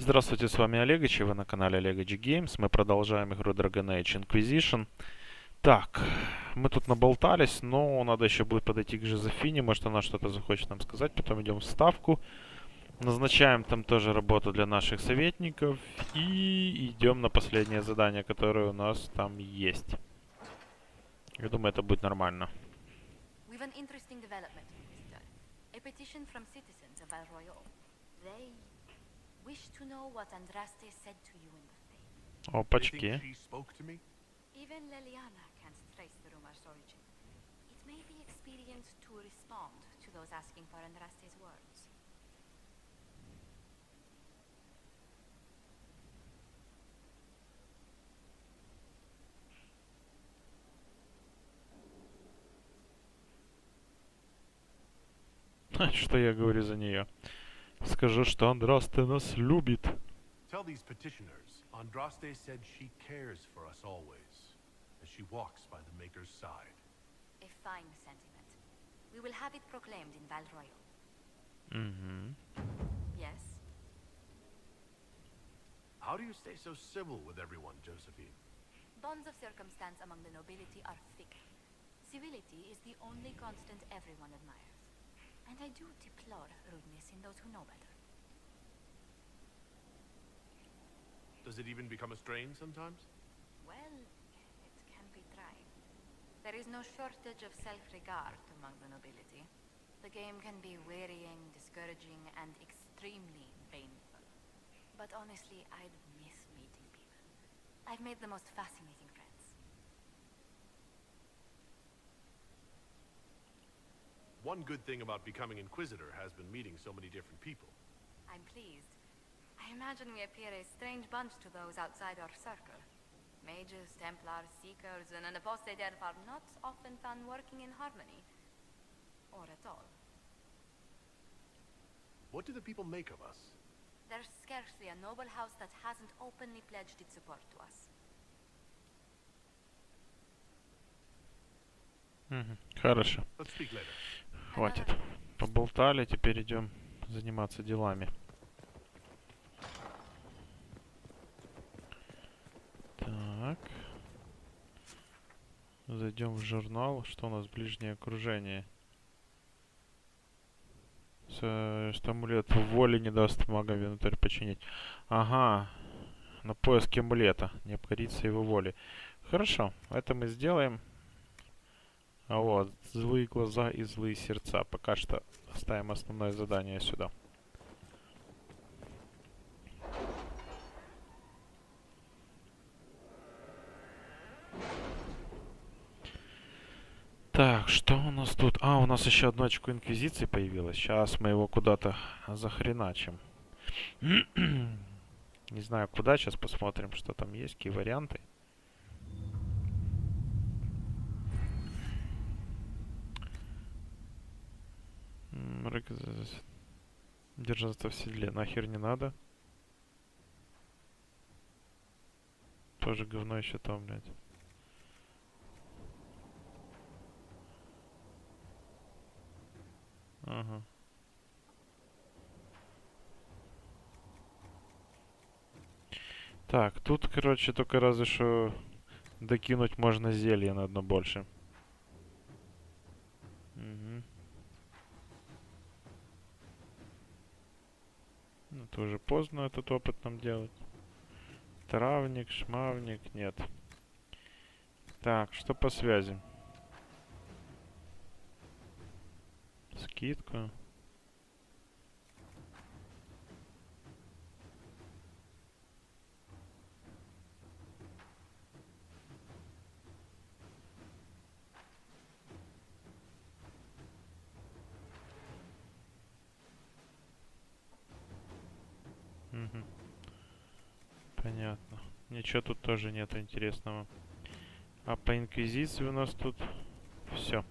Здравствуйте, с вами Олегович, и вы на канале Олегович Games. Мы продолжаем игру Dragon Age Inquisition. Так, мы тут наболтались, но надо еще будет подойти к Жозефине, может она что-то захочет нам сказать. Потом идем в ставку, назначаем там тоже работу для наших советников и идем на последнее задание, которое у нас там есть. Я думаю, это будет нормально. Wish to know what Andraste said to you in the Fae. Опачки. Even Leliana can't trace the rumor's origin. It may be expedient to respond to those asking for Andraste's words. Что я говорю за нее? Скажу, что Андрасте нас любит. Tell these petitioners, Andraste said she cares for us always, as she walks by the Maker's side. A fine sentiment. We will have it proclaimed in Val Royal. Yes? How do you stay so civil with everyone, Josephine? Bonds of circumstance among the nobility are thick. Civility is the only constant everyone admires. And I do deplore rudeness in those who know better. Does it even become a strain sometimes? Well, it can be trying. There is no shortage of self-regard among the nobility. The game can be wearying, discouraging, and extremely painful. But honestly, I'd miss meeting people. I've made the most fascinating friends. One good thing about becoming Inquisitor has been meeting so many different people. I'm pleased. I imagine we appear a strange bunch to those outside our circle. Mages, Templars, Seekers, and an apostate elf are not often found working in harmony. Or at all. What do the people make of us? There's scarcely a noble house that hasn't openly pledged its support to us. Хорошо. Let's speak later. Хватит. Поболтали, теперь идем заниматься делами. Так. Зайдем в журнал. Что у нас? Ближнее окружение. Что амулет воли не даст магам инвентарь починить. Ага. На поиск амулета. Необходится его воли. Хорошо. Это мы сделаем. А вот, злые глаза и злые сердца. Пока что оставим основное задание сюда. Так, что у нас тут? А, у нас еще одно очко инквизиции появилось. Сейчас мы его куда-то захреначим. Не знаю куда, сейчас посмотрим, что там есть, какие варианты. Держаться в седле нахер не надо. Тоже говно еще там, блядь. Ага. Так, тут, короче, только разве что докинуть можно зелье на одно больше. Угу. Это уже поздно этот опыт нам делать. Травник, шмавник, нет. Так, что по связи? Скидку. Угу. Понятно. Ничего тут тоже нет интересного. А по инквизиции у нас тут все.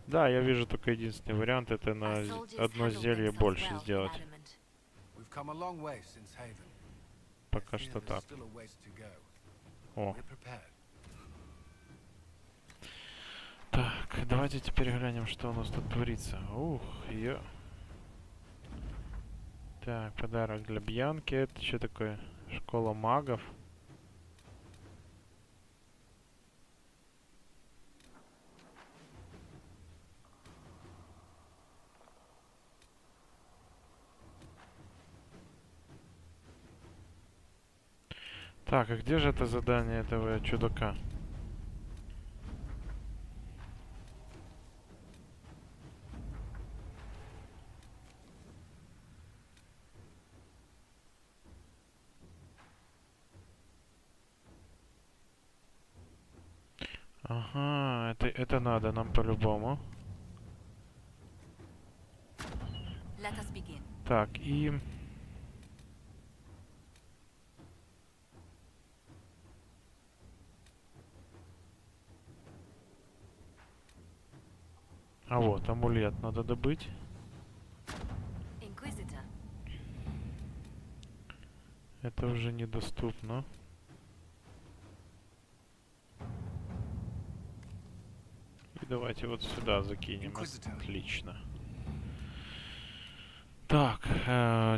Да, я вижу только единственный вариант, это на одно зелье больше сделать. Пока что так. О. Так, давайте теперь глянем, что у нас тут творится. Ух, я... Так, подарок для Бьянки. Это что такое? Школа магов. Так, а где же это задание этого чудака? Ага, это надо нам по-любому. Let us begin. Так, и... А вот, амулет надо добыть. Inquisitor. Это уже недоступно. И давайте вот сюда закинем. Отлично. Так,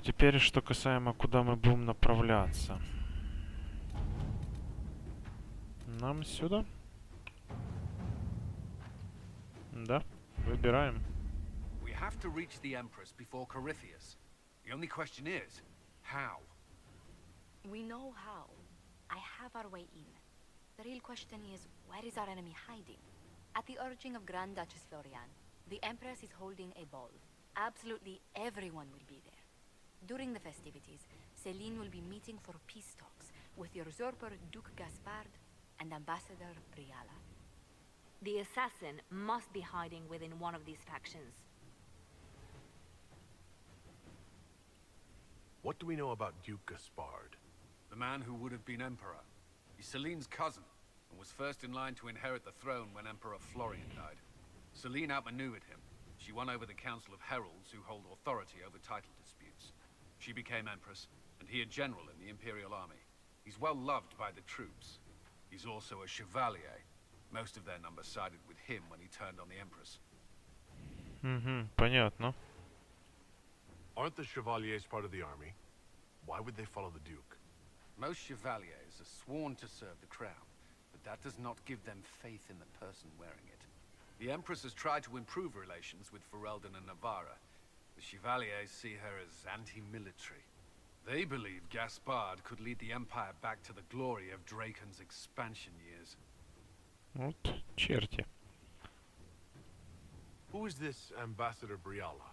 теперь что касаемо, куда мы будем направляться. Нам сюда? Да, выбираем. We have to reach the Empress before Corypheus. The only question is, how? We know how. I have our way in. The real question is, where is our enemy hiding? At the urging of Grand Duchess Florian, the Empress is holding a ball. Absolutely everyone will be there. During the festivities, Celine will be meeting for peace talks with the usurper Duke Gaspard and Ambassador Briala. The assassin must be hiding within one of these factions. What do we know about Duke Gaspard? The man who would have been emperor. He's Celine's cousin, and was first in line to inherit the throne when Emperor Florian died. Celine outmaneuvered him. She won over the Council of Heralds, who hold authority over title disputes. She became empress, and he a general in the Imperial Army. He's well loved by the troops. He's also a chevalier. Most of their number sided with him when he turned on the empress. Понятно. Aren't the Chevaliers part of the army? Why would they follow the Duke? Most chevaliers are sworn to serve the crown, but that does not give them faith in the person wearing it. The Empress has tried to improve relations with Ferelden and Navarra. The Chevaliers see her as anti-military. They believe Gaspard could lead the Empire back to the glory of Draken's expansion years. Вот черти. Who is this Ambassador Briala?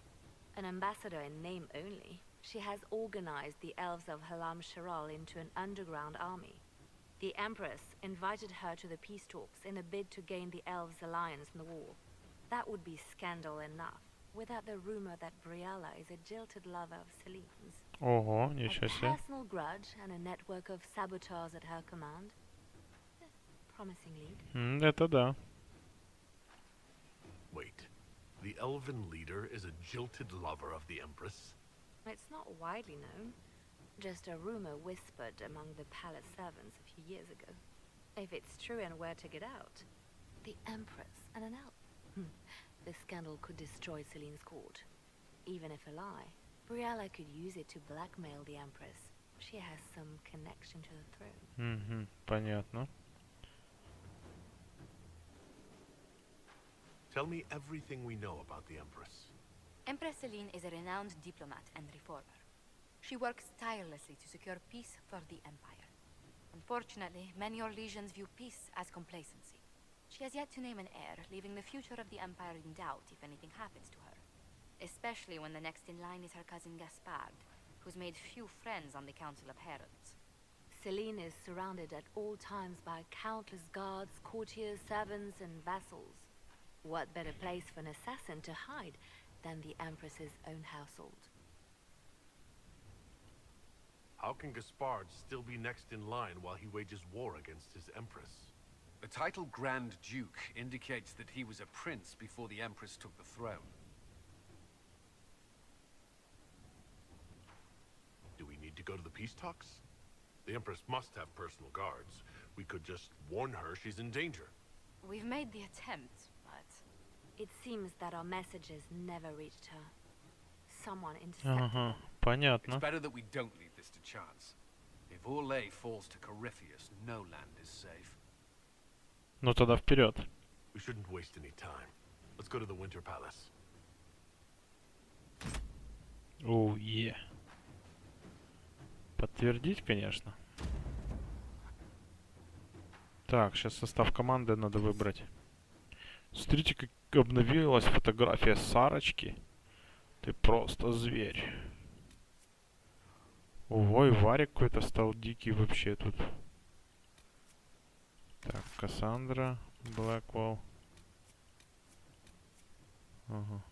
An ambassador in name only. She has organized the elves of Halam Sharal into an underground army. The Empress invited her to the peace talks in a bid to gain the elves' alliance from the war. That would be scandal enough, without the rumor that Briala is a jilted lover of Celine's. Ого, A ничего себе. personal grudge and a network of saboteurs at her command. Promising lead. Это да. Wait, the elven leader is a jilted lover of the Empress? It's not widely known. Just a rumor whispered among the palace servants a few years ago. If it's true and were to get out, the Empress and an elf. The scandal could destroy Celine's court. Even if a lie, Briala could use it to blackmail the Empress. She has some connection to the throne. Понятно. Tell me everything we know about the Empress. Empress Celine is a renowned diplomat and reformer. She works tirelessly to secure peace for the Empire. Unfortunately, many Orlesians view peace as complacency. She has yet to name an heir, leaving the future of the Empire in doubt if anything happens to her. Especially when the next in line is her cousin Gaspard, who's made few friends on the Council of Heralds. Celine is surrounded at all times by countless guards, courtiers, servants, and vassals. What better place for an assassin to hide than the Empress's own household? How can Gaspard still be next in line while he wages war against his Empress? The title Grand Duke indicates that he was a prince before the Empress took the throne. Do we need to go to the peace talks? The Empress must have personal guards. We could just warn her she's in danger. We've made the attempt, but... It seems that our messages never reached her. Someone intercepted Ага, them. Понятно. It's better that we don't leave this to chance. If Orlais falls to Corypheus, no land is safe. Ну тогда вперед. We shouldn't waste any time. Let's go to the Winter Palace. Оу, е. Подтвердить, конечно. Так, сейчас состав команды надо выбрать. Смотрите, как обновилась фотография Сарочки. Ты просто зверь. Ого, и Варик какой-то стал дикий вообще тут. Так, Кассандра, Блэквелл. Ага.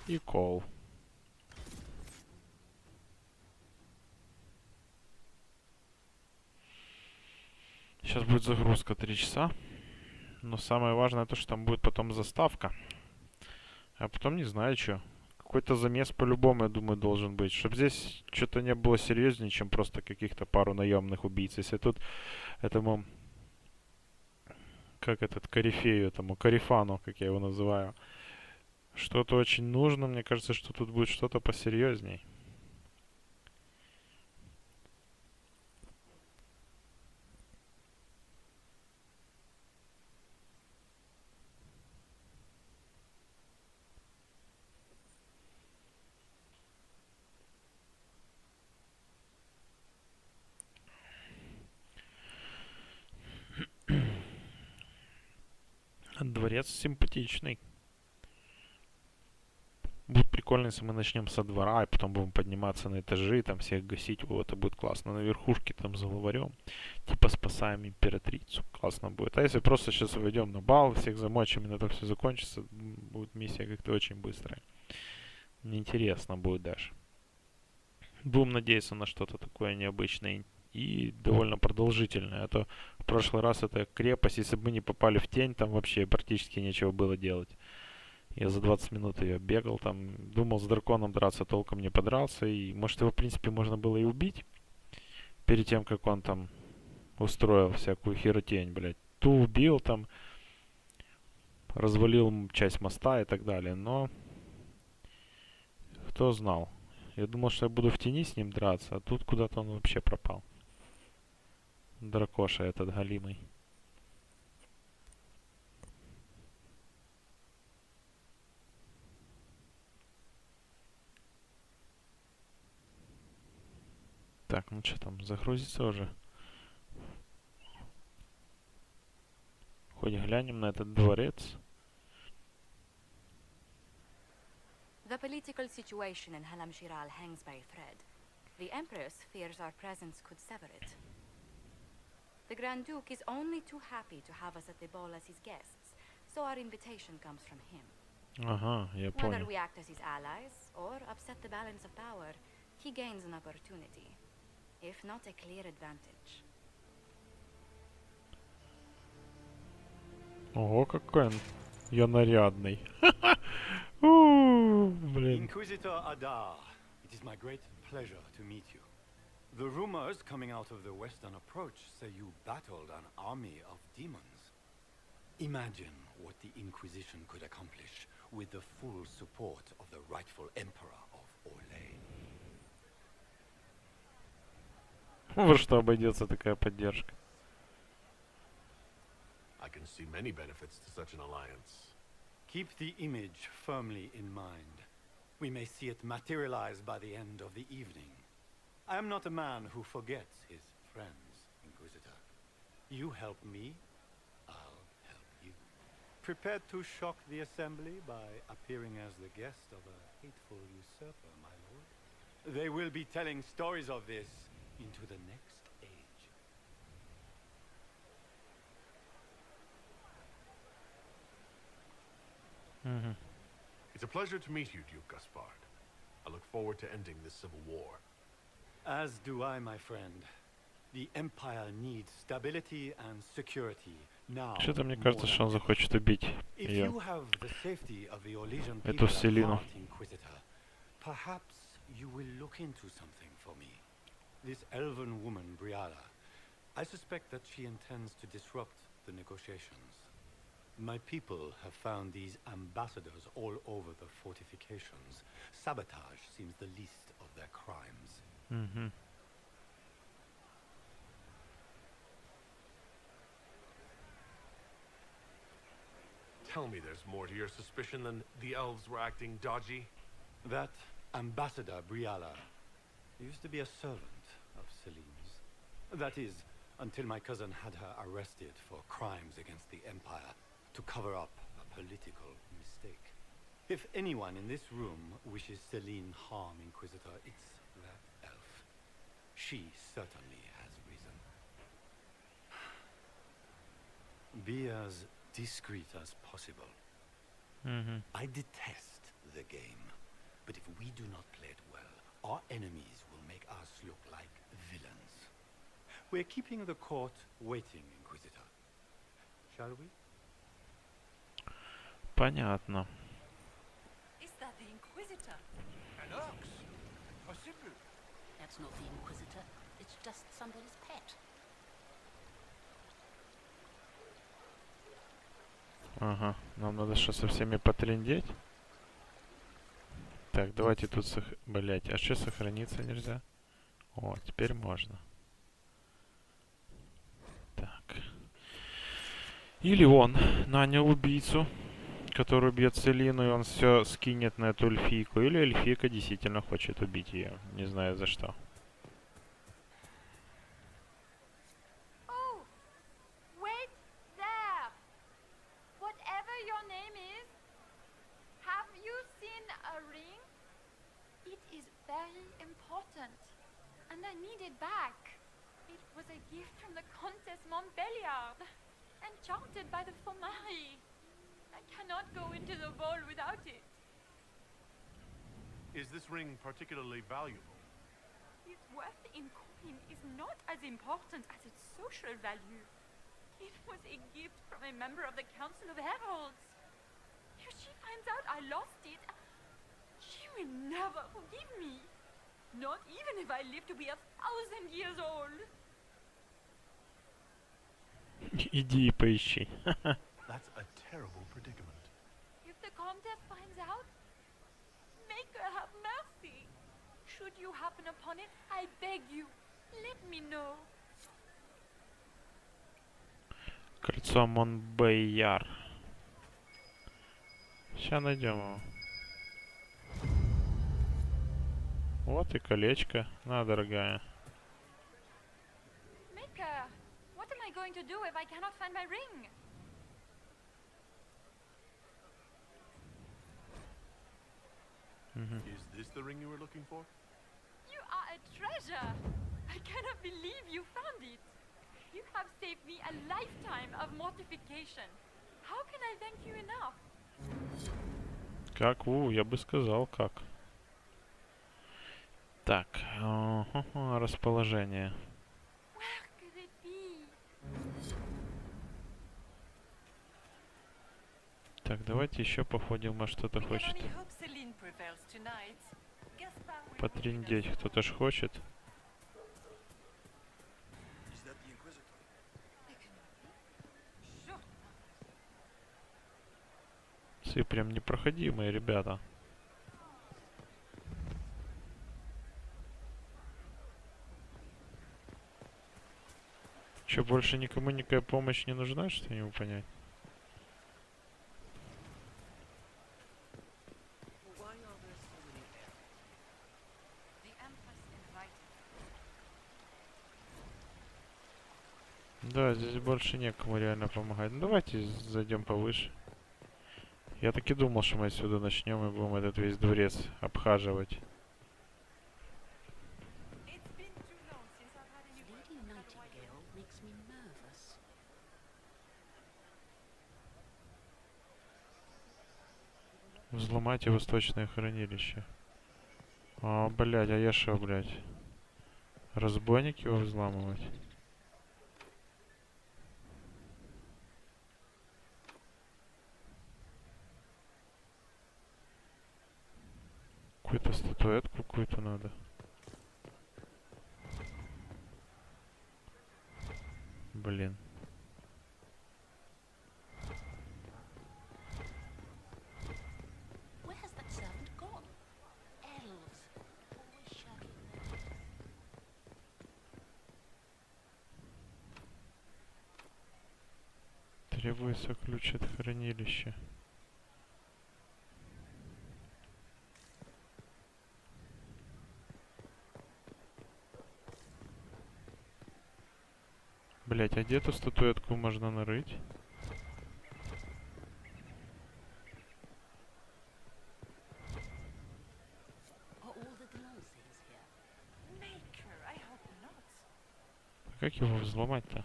И Кол. Сейчас будет загрузка 3 часа. Но самое важное то, что там будет потом заставка. А потом не знаю, что. Какой-то замес по-любому, я думаю, должен быть. Чтобы здесь что-то не было серьезнее, чем просто каких-то пару наемных убийц. Если тут этому... Как этот корифею, этому Карифану, как я его называю. Что-то очень нужно. Мне кажется, что тут будет что-то посерьезней. Дворец симпатичный. Будет прикольно, если мы начнем со двора, и потом будем подниматься на этажи, там всех гасить. Вот, это будет классно. На верхушке там за главарем. Типа спасаем императрицу. Классно будет. А если просто сейчас войдем на бал, всех замочим, и на этом все закончится, будет миссия как-то очень быстрая. Неинтересно будет даже. Будем надеяться на что-то такое необычное и довольно продолжительное. А то в прошлый раз это крепость, если бы мы не попали в тень, там вообще практически нечего было делать. Я за 20 минут ее бегал, там, думал с драконом драться, толком не подрался. И, может, его, в принципе, можно было и убить. Перед тем, как он там устроил всякую херотень, блядь. Ту убил, там, развалил часть моста и так далее. Но, кто знал. Я думал, что я буду в тени с ним драться, а тут куда-то он вообще пропал. Дракоша этот галимый. Так, ну что там, загрузится уже? Хоть глянем на этот дворец. The political situation in Halam Shiral hangs by a thread. The Empress fears our presence could sever it. The Grand Duke is only too happy to have us at the ball as his guests, so our invitation comes from him. Ага, я Whether понял. we act as his allies or upset the balance of power, he gains an opportunity, if not a clear advantage. Ого, какой он. Я нарядный. Блин. Inquisitor Adar, it is my great pleasure to meet you. The rumors coming out of the Western Approach say you battled an army of demons. Imagine what the Inquisition could accomplish with the full support of the rightful Emperor of Orlais. Во что обойдется такая поддержка? I can see many benefits to such an alliance. Keep the image firmly in mind. We may see it materialize by the end of the evening. I am not a man who forgets his friends, Inquisitor. You help me, I'll help you. Prepared to shock the Assembly by appearing as the guest of a hateful usurper, my lord? They will be telling stories of this into the next age. Угу. It's a pleasure to meet you, Duke Gaspard. I look forward to ending this civil war. As do I, my friend. The Empire needs stability and security now. Что-то мне кажется, что он захочет убить If ее. you have the safety of the Orlesian Эту people at Селину. heart, Inquisitor, perhaps you will look into something for me. This elven woman, Briala, I suspect that she intends to disrupt the negotiations. My people have found these ambassadors all over the fortifications. Sabotage seems the least of their crimes. Угу. Tell me there's more to your suspicion than the elves were acting dodgy? That ambassador, Briala, used to be a servant of Celine's. That is, until my cousin had her arrested for crimes against the Empire to cover up a political mistake. If anyone in this room wishes Celine harm, Inquisitor, it's that elf. She certainly has reason. Be as discreet as possible. Угу. I detest the game, but if we do not play it well, our enemies will make us look like villains. We're keeping the court waiting, Inquisitor. Shall we? Понятно. Is that the Inquisitor? An ox! Possible! That's not the Inquisitor. It's just somebody's pet. Ага, нам надо что, со всеми потрындеть? Так, давайте тут Блять, а что сохраниться нельзя? О, теперь можно. Так. Или он нанял убийцу, который убьет Селину, и он все скинет на эту эльфийку. Или эльфийка действительно хочет убить ее. Не знаю за что. Oh, wait there. Whatever your name is, have you seen a ring? It is very important, and I need it back. It was a gift from the Countess Montbelliard, enchanted by the Fomari. I cannot go into the ball without it. Is this ring particularly valuable? Its worth in coin is not as important as its social value. It was a gift from a member of the Council of Heralds. If she finds out I lost it, she will never forgive me. Not even if I live to be 1,000 years old. Иди и поищи. That's a terrible predicament. If the Countess finds out, make her have mercy. Should you happen upon it, I beg you, let me know. Кольцо Монбейяр. Сейчас найдем его. Вот и колечко. На, дорогая. Maker, what am I going to do if I cannot find my ring? Is this the ring you were looking for? You are a treasure. I cannot believe you found it. You have saved me a lifetime of mortification. How can I thank you enough? Как? Я бы сказал, как. Так, расположение. Where could it be? Так, давайте еще походим, может кто-то хочет потрындеть. Кто-то ж хочет. Все прям непроходимые, ребята. Че, больше никому никакая помощь не нужна, что я не могу понять? Да, здесь больше некому реально помогать. Ну, давайте зайдем повыше. Я так и думал, что мы отсюда начнем и будем этот весь дворец обхаживать. Взломайте восточное хранилище. А, блядь, а я шо, блядь? Разбойник его взламывать? Какую-то статуэтку какую-то надо. Блин. Требуется ключ от хранилища. Блять, а где эту статуэтку можно нарыть? Are all the glow things here? Maker, I hope not. Как его взломать-то?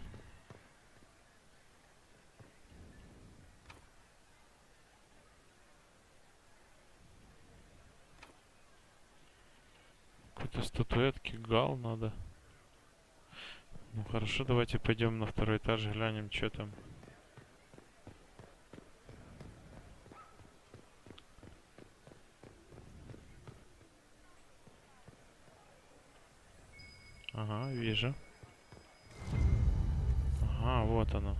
Какой-то статуэтки гал надо. Ну хорошо, давайте пойдем на второй этаж, глянем, что там. Ага, вижу. Ага, вот оно.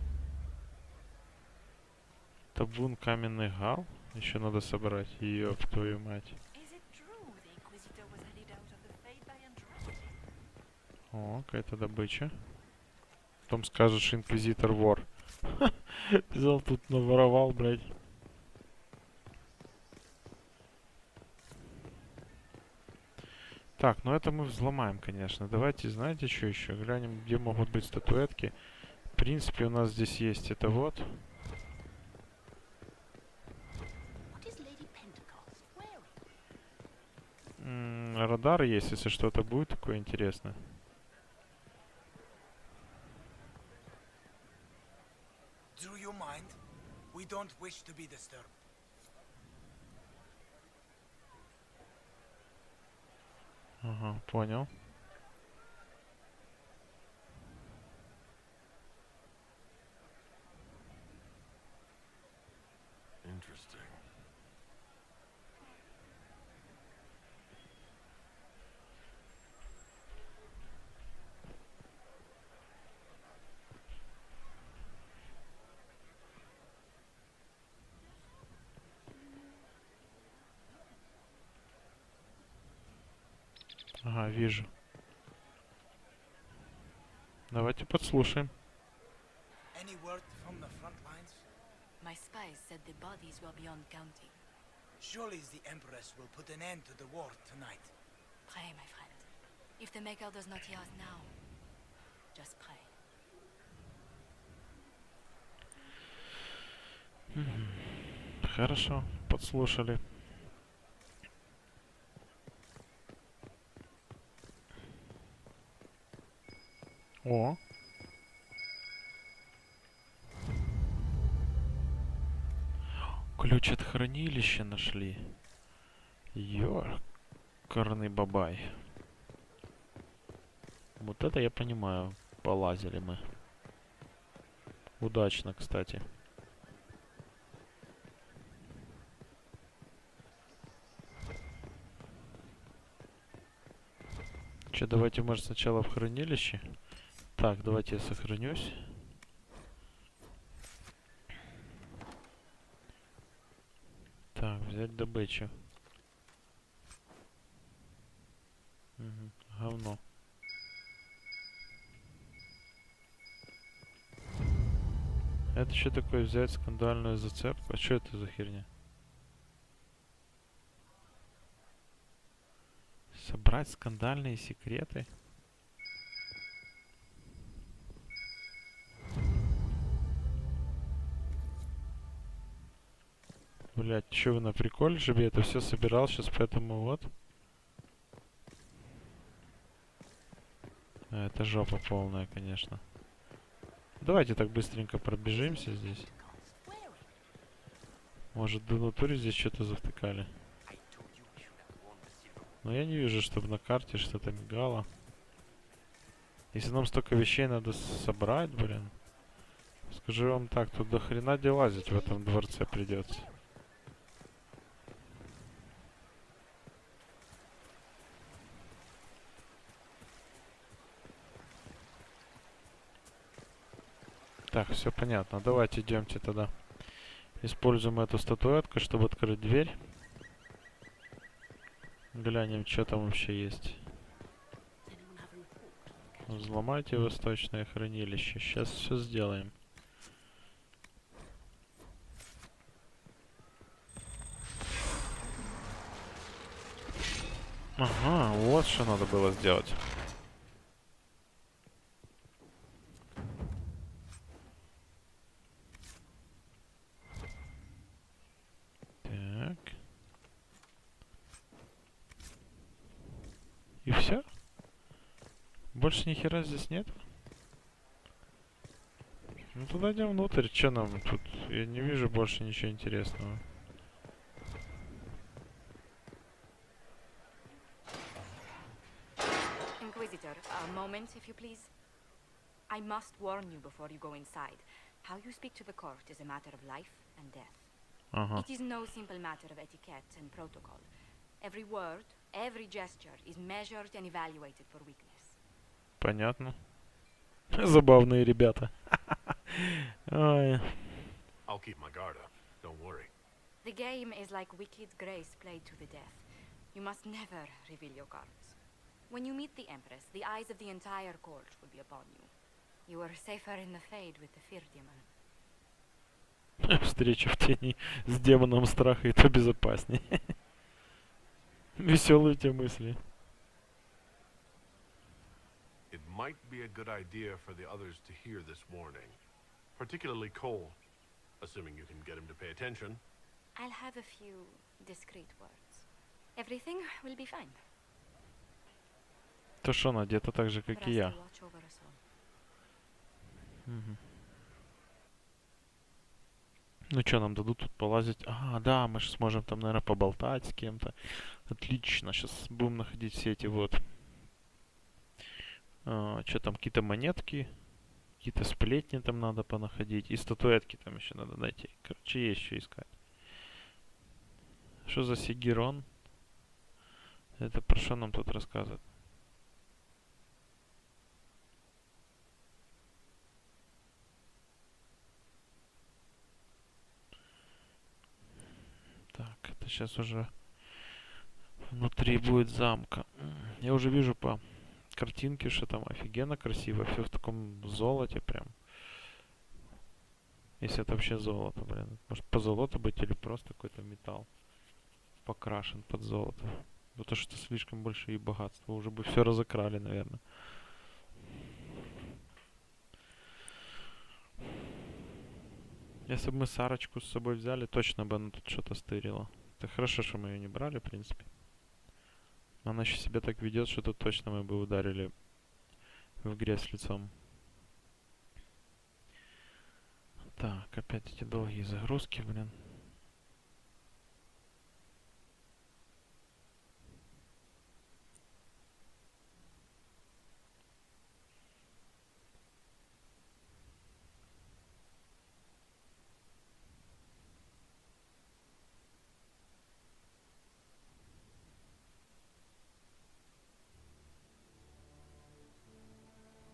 Табун каменный гал. Еще надо собрать. Ёб твою мать. Is it true the Inquisitor was headed out of the Fate by Andraste? О, какая-то добыча. Потом скажешь, инквизитор вор. Взял тут наворовал, блядь. Так, ну это мы взломаем, конечно. Давайте, знаете, что еще? Глянем, где могут быть статуэтки. В принципе, у нас здесь есть это вот. What is Lady Pentecost wearing? Радар есть, если что-то будет такое интересное. Do you mind? We don't wish to be disturbed. Ага, понял. Interesting. Ага, вижу. Давайте подслушаем. Any word from the front lines? My spies said the bodies were beyond counting. Surely the Empress will put an end to the war tonight. Pray, my friend. If the Maker does not hear us now, just pray. Хорошо, подслушали. О. Ключ от хранилища нашли. Ёркарный бабай. Вот это я понимаю. Полазили мы. Удачно, кстати. Че, давайте, может, сначала в хранилище? Так, давайте я сохранюсь. Так, взять добычу. Угу, говно. Это что такое взять скандальную зацепку? А что это за херня? Собрать скандальные секреты? Блять, что вы на приколе же? Я это все собирал сейчас, поэтому вот. А, это жопа полная, конечно. Давайте так быстренько пробежимся здесь. Может, до натуре здесь что-то завтыкали. Но я не вижу, чтобы на карте что-то мигало. Если нам столько вещей надо собрать, блин. Скажу вам так, тут до хрена делазить в этом дворце придется. Так, все понятно. Давайте идемте тогда. Используем эту статуэтку, чтобы открыть дверь. Глянем, что там вообще есть. Взломайте восточное хранилище. Сейчас все сделаем. Ага, вот что надо было сделать. Так. И все? Больше ни хера здесь нет? Ну туда идем внутрь. Че нам тут? Я не вижу больше ничего интересного. Inquisitor, a moment, if you please. I must warn you before you go inside. How you speak to the court is a matter of life and death. Ага. It is no simple matter of etiquette and protocol. Every word, every gesture is measured and evaluated for weakness. Понятно. Забавные ребята. Ой. I'll keep my guard up. Don't worry. The game is like wicked grace played to the death. You must never reveal your cards. When you meet the Empress, the eyes of the entire court will be upon you. You are safer in the fade with the fear demon. Встреча в тени с демоном страха, и то безопаснее. Веселые те мысли. It might be a good idea for the others to hear this warning. Particularly Cole, assuming you can get him to pay attention. I'll have a few discreet words. Everything will be fine. То что она где-то так же, как и я. Trust will watch over us all. Мгм. Ну что, нам дадут тут полазить? А, да, мы же сможем там, наверное, поболтать с кем-то. Отлично, сейчас будем находить все эти вот... что там, какие-то монетки, какие-то сплетни там надо понаходить. И статуэтки там еще надо найти. Короче, есть что искать. Что за Сигерон? Это про что нам тут рассказывают? Так, это сейчас уже внутри будет замка. Я уже вижу по картинке, что там офигенно красиво. Все в таком золоте прям. Если это вообще золото, блин. Может позолото быть или просто какой-то металл покрашен под золото. Потому что слишком большие богатства. Уже бы все разокрали, наверное. Если бы мы Сарочку с собой взяли, точно бы она тут что-то стырила. Это хорошо, что мы ее не брали, в принципе. Она еще себя так ведет, что тут точно мы бы ударили в грязь лицом. Так, опять эти долгие загрузки, блин.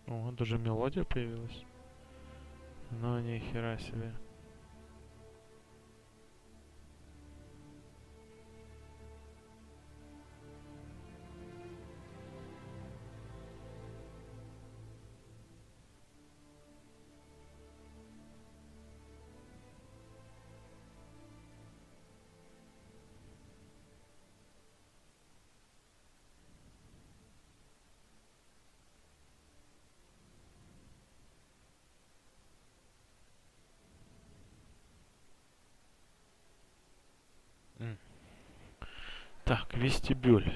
О, даже мелодия появилась. Ну, ни хера себе. Так, вестибюль.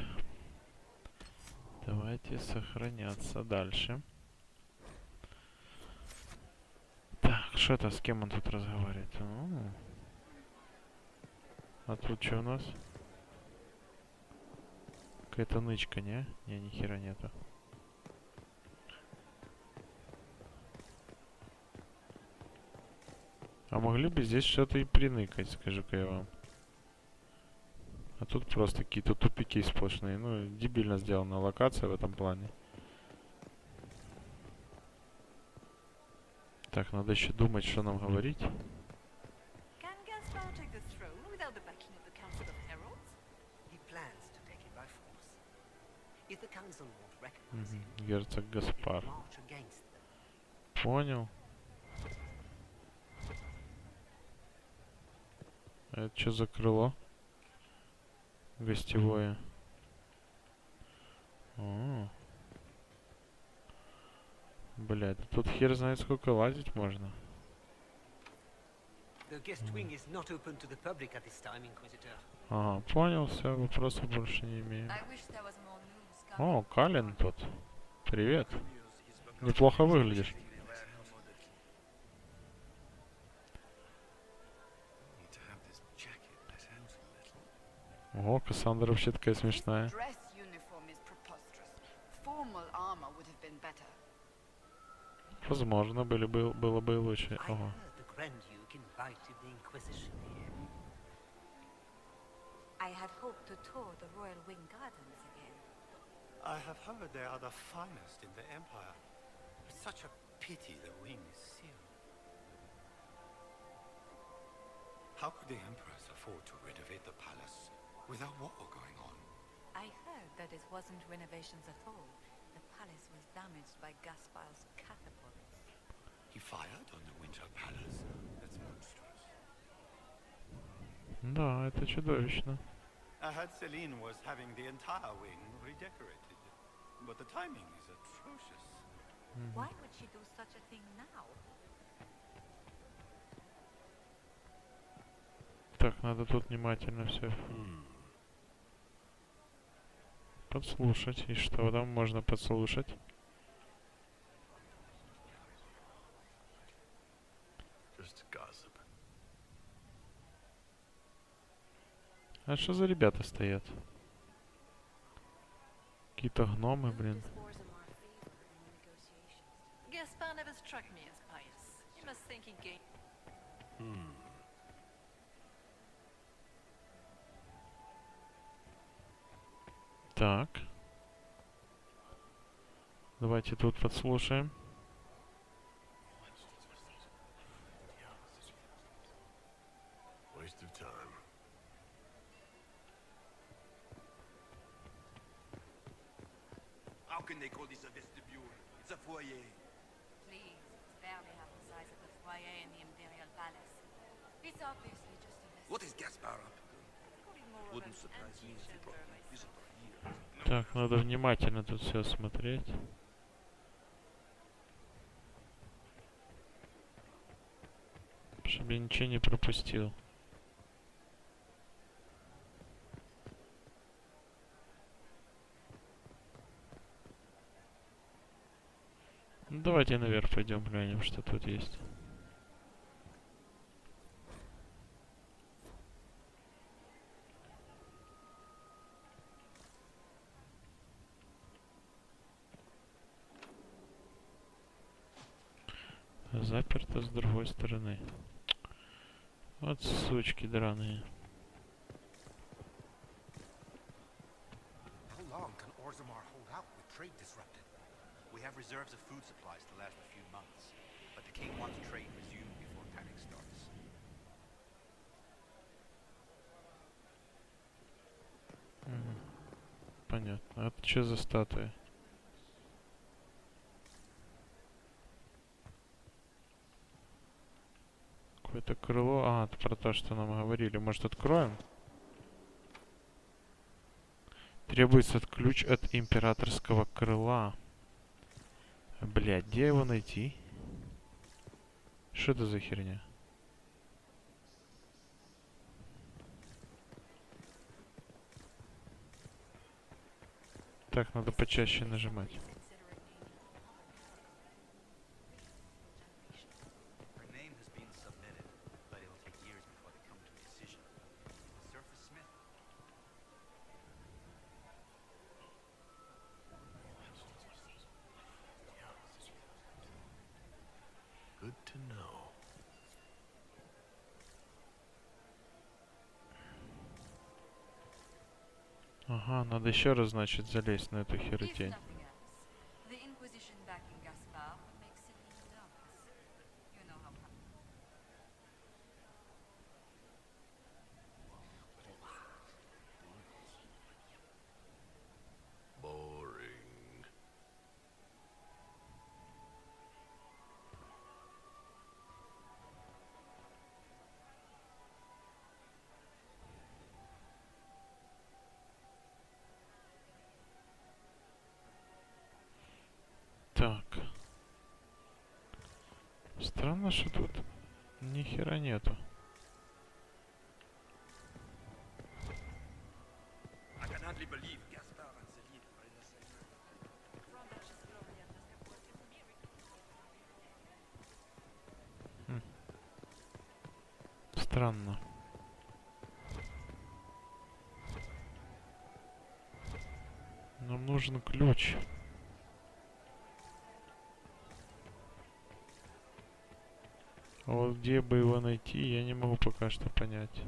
Давайте сохраняться дальше. Так, что это, с кем он тут разговаривает? А тут что у нас? Какая-то нычка, не? Не, ни хера нету. А могли бы здесь что-то и приныкать, скажу-ка я вам. А тут просто какие-то тупики сплошные. Ну, дебильно сделана локация в этом плане. Так, надо еще думать, что нам говорить. Can Gaspar take the throne without the backing of the Council of Heralds? He plans to take it by force. If the council won't recognize him, Герцог Гаспар. he'll march against them. Понял. А это что за крыло? Гостевое. О. Блядь, тут хер знает сколько лазить можно. The guest wing is not open to the public at this time, Inquisitor. Ага, понял, все, вопросов больше не имею. I wish there was more news coming. О, Калин тут. Привет. Неплохо выглядишь. Ого, Кассандра вообще такая смешная. Dress uniform is preposterous. Formal armor would have been better. Возможно, было бы и лучше. I Ого. heard the Grand Duke invited the Inquisition here. I had hoped to tour the Royal Wing Gardens again. I have heard they are the finest in the Empire. It's such a pity the wing is sealed. How could the Empress afford to renovate the palace without war going on? I heard that it wasn't renovations at all. The palace was damaged by Gaspar's catapults. He fired on the Winter Palace? That's monstrous. Да, это чудовищно. I heard Celine was having the entire wing redecorated. But the timing is atrocious. Why would she do such a thing now? Так, надо тут внимательно все подслушать. И что там можно подслушать? Just gossip. А что за ребята стоят? Какие-то гномы, блин. Gaspar never struck me as pious. You must think he gained. Так. Давайте тут подслушаем. Waste of time. How can they call this a vestibule? It's a foyer. Please, it's barely half the size of the foyer in the Imperial Palace. It's obviously just a vestibule. What is Gaspar up to? Probably more of Wouldn't an surprise me if he antechamber brought a myself. visit of years. Так, надо внимательно тут все смотреть. Чтобы я ничего не пропустил. Ну, давайте наверх пойдем глянем, что тут есть. Заперто с другой стороны. Вот сучки драные. How long can Orzammar hold out with trade disrupted? We have reserves of food supplies to last a few months, but the king wants trade resumed before panic starts. Понятно. А это что за статуя? Какое-то крыло. А, это про то, что нам говорили. Может, откроем? Требуется ключ от императорского крыла. Блядь, где его найти? Что это за херня? Так, надо почаще нажимать. Her name has been submitted, but it will take years before they come to a decision. Surface Smith. Good to know. Ага, надо еще раз, значит, залезть на эту If херотень. nothing else, the Inquisition backing Gaspar would make Celine nervous. You know how. Boring. Так. Странно, что тут ни хера нету. Странно. Нам нужен ключ. А вот где бы его найти, я не могу пока что понять.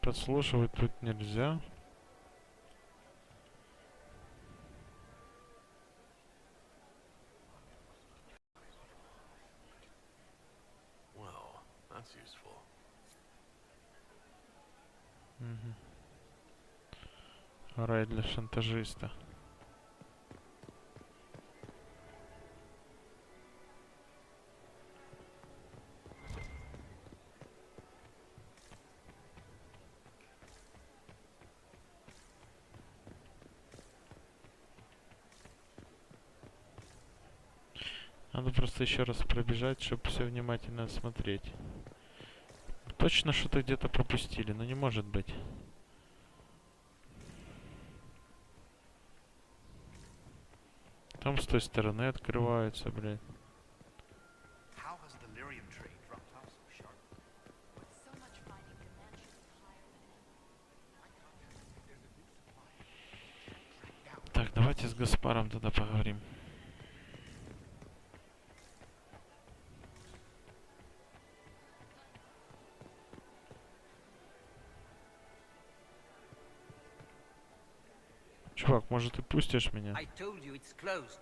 Подслушивать тут нельзя. Well, that's useful. Рай для шантажиста. Надо просто еще раз пробежать, чтобы все внимательно осмотреть. Точно что-то где-то пропустили, но не может быть. Там с той стороны открываются, блядь. How has the lyrium trade dropped off so sharp? With so much mining, the mansions higher than ever. Так, давайте с Гаспаром тогда поговорим. Чувак, может ты пустишь меня? I told you it's closed.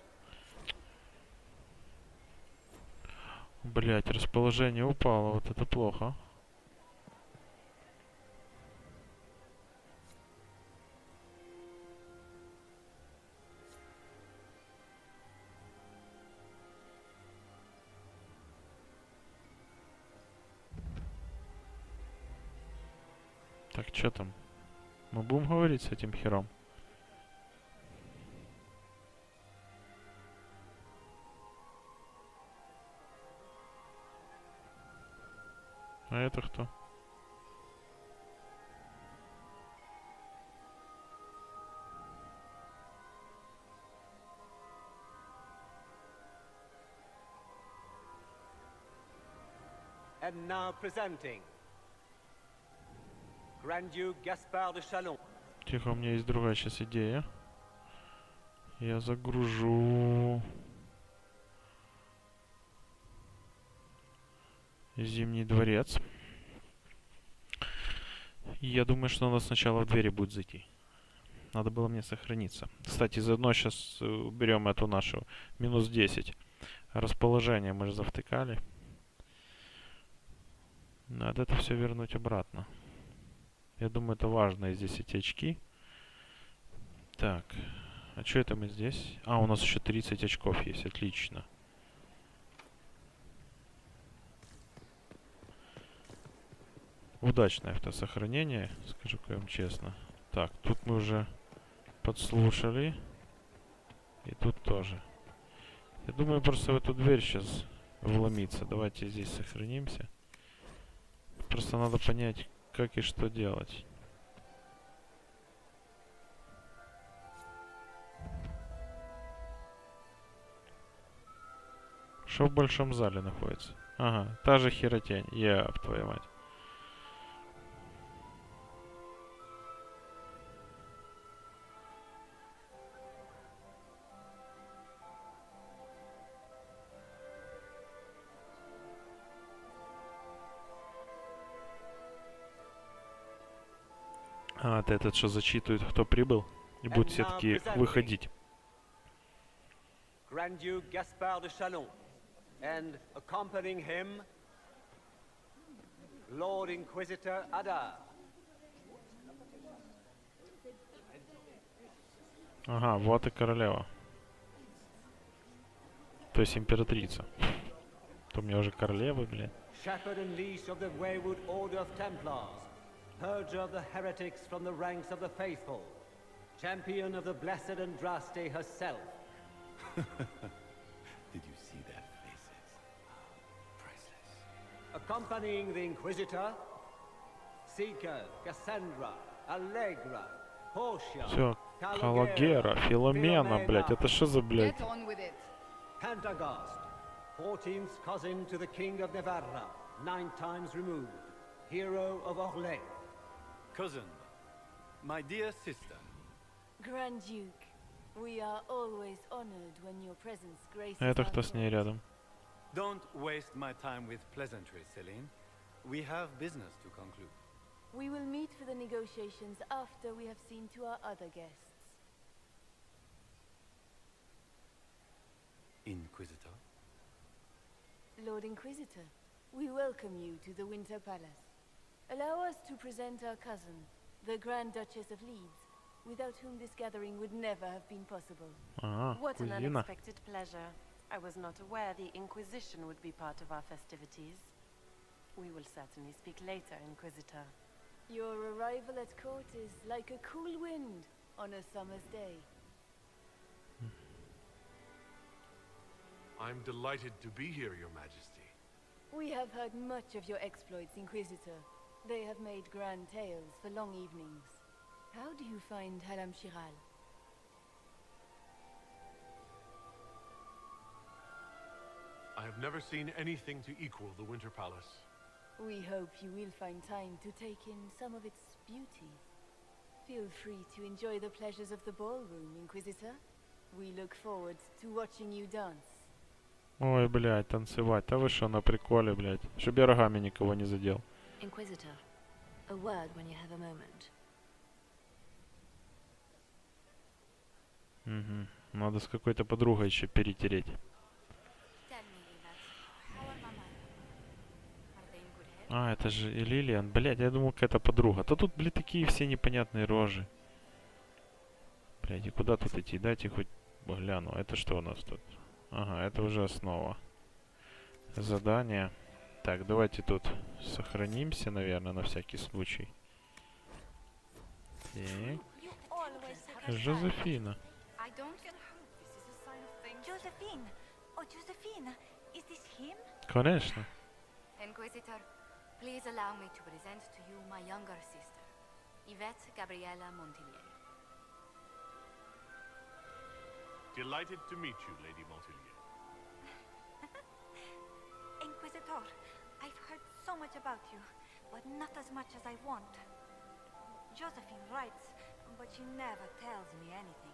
Блять, расположение упало, вот это плохо. Так, что там? Мы будем говорить с этим хером? А это кто? And now presenting Grand Duke Gaspard de Chalon. Тихо, у меня есть другая сейчас идея. Я загружу Зимний дворец. И я думаю, что надо сначала в двери будет зайти. Надо было мне сохраниться. Кстати, заодно сейчас уберем эту нашу минус 10. Расположение мы же завтыкали. Надо это все вернуть обратно. Я думаю, это важно. И здесь эти очки. Так. А что это мы здесь? А, у нас еще 30 очков есть. Отлично. Удачное автосохранение, скажу-ка я вам честно. Так, тут мы уже подслушали. И тут тоже. Я думаю, просто в эту дверь сейчас вломиться. Давайте здесь сохранимся. Просто надо понять, как и что делать. Что в большом зале находится? Ага, та же херотень. Еб твою мать. А, это этот, что зачитывает, кто прибыл, и будет все-таки выходить. Grand Duke Gaspard de Chalon, and accompanying him, Lord Inquisitor Ada. Ага, вот и королева. То есть императрица. То у меня уже королевы, блин. Shepherd and leash of the wayward order of Templars, purger of the heretics from the ranks of the faithful, champion of the blessed Andraste herself. Did you see their faces? Priceless. Accompanying the Inquisitor, Seeker, Cassandra, Allegra, Portia, Все, Калагера, Филомена, блядь, это что за, блядь? Get on with it. Pantagast, 14th cousin to the King of Navarra, 9 times removed, hero of Orléans. Cousin, my dear sister. Grand Duke, we are always honored when your presence graces Это our кто с ней court. рядом? Don't waste my time with pleasantries, Celine. We have business to conclude. We will meet for the negotiations after we have seen to our other guests. Inquisitor. Lord Inquisitor, we welcome you to the Winter Palace. Allow us to present our cousin, the Grand Duchess of Leeds, without whom this gathering would never have been possible. Ага, What an кузина. unexpected pleasure. I was not aware the Inquisition would be part of our festivities. We will certainly speak later, Inquisitor. Your arrival at court is like a cool wind on a summer's day. I'm delighted to be here, Your Majesty. We have heard much of your exploits, Inquisitor. They have made grand tales for long evenings. How do you find Haram Shiral? I have never seen anything to equal the Winter Palace. We hope you will find time to take in some of its beauty. Feel free to enjoy the pleasures of the ballroom, Inquisitor. We look forward to watching you dance. Ой, блядь, танцевать. А вы что, на приколе, блядь? Чтоб я рогами никого не задел. Inquisitor, a word when you have a moment. Угу. Надо с какой-то подругой еще перетереть. Tell me, Yvette, how are Mama? Are they in good health? А, это же и Лилиан. Блядь, я думал, какая-то подруга. То тут, блядь, такие все непонятные рожи. Блядь, и куда тут идти? Дайте хоть гляну. Это что у нас тут? Ага, это уже основа. Задание. Так, давайте тут сохранимся, наверное, на всякий случай. Так. You always say that. Жозефина. I don't can hope this is a sign of things. Josephine! Oh, Josephine! Is this him? Конечно. Inquisitor, please allow me to present to you my younger sister, Yvette Gabriella Montillier. Delighted to meet you, Lady Montillier. Inquisitor, I've heard so much about you, but not as much as I want. Josephine writes, but she never tells me anything.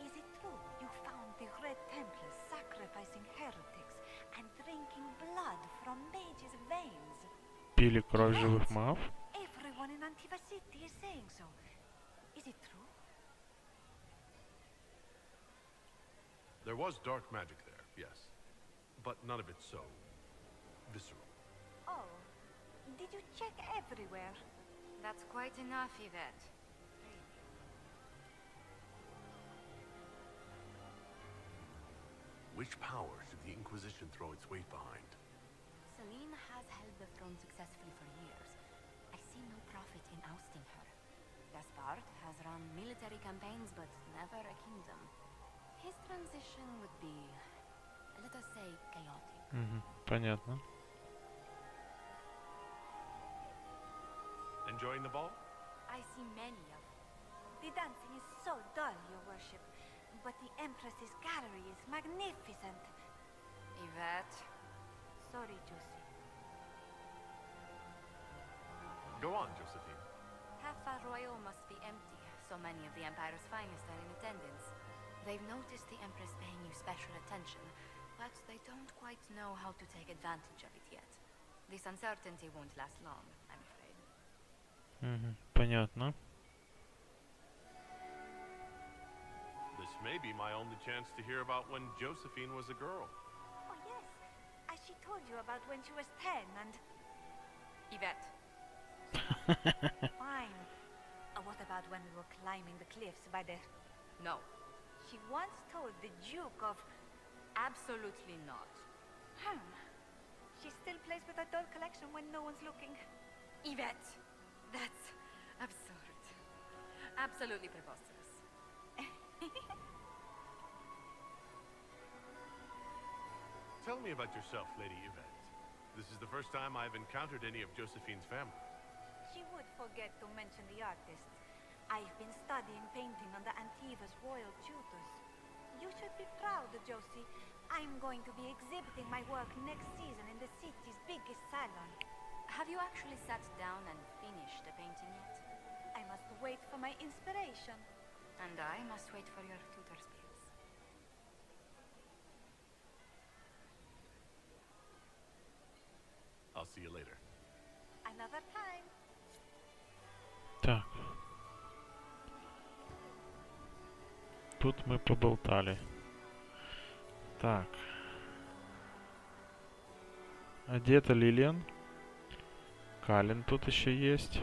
Is it true you found the Red Templars sacrificing heretics and drinking blood from mages' veins? Пили кровь живых магов. Everyone in Antiva City is saying so. Is it true? There was dark magic there, yes. But none of it so visceral. Oh, did you check everywhere? That's quite enough, Yvette. Which powers did the Inquisition throw its weight behind? Celine has held the throne successfully for years. I see no profit in ousting her. Gaspard has run military campaigns, but never a kingdom. His transition would be, let us say, chaotic. Угу, понятно. Enjoying the ball? I see many of them. The dancing is so dull, Your Worship, but the Empress's gallery is magnificent. Yvette. Sorry, Josie. Go on, Josephine. Half Royal must be empty. So many of the Empire's finest are in attendance. They've noticed the Empress paying you special attention, but they don't quite know how to take advantage of it yet. This uncertainty won't last long, I'm afraid. Угу, понятно. This may be my only chance to hear about when Josephine was a girl. Oh, yes. As she told you about when she was 10 and... Yvette. Fine. What about when we were climbing the cliffs by the... No. She once told the Duke of... Absolutely not. She still plays with her doll collection when no one's looking. Yvette! That's absurd. Absolutely preposterous. Tell me about yourself, Lady Yvette. This is the first time I've encountered any of Josephine's family. She would forget to mention the artists. I've been studying painting under Antiva's royal tutors. You should be proud, Josie. I'm going to be exhibiting my work next season in the city's biggest salon. Have you actually sat down and finished the painting yet? I must wait for my inspiration. And I must wait for your tutor skills. I'll see you later. Another time. Так. Тут мы поболтали. Так. Одета Лилиан. Калин тут еще есть.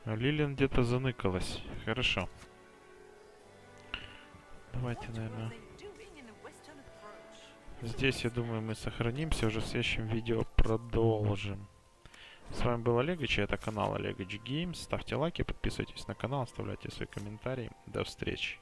А Лилиан где-то заныкалась. Хорошо. Давайте, наверное... Здесь, я думаю, мы сохранимся. Уже в следующем видео продолжим. С вами был Олегович, это канал Олегович Games. Ставьте лайки, подписывайтесь на канал, оставляйте свои комментарии. До встречи.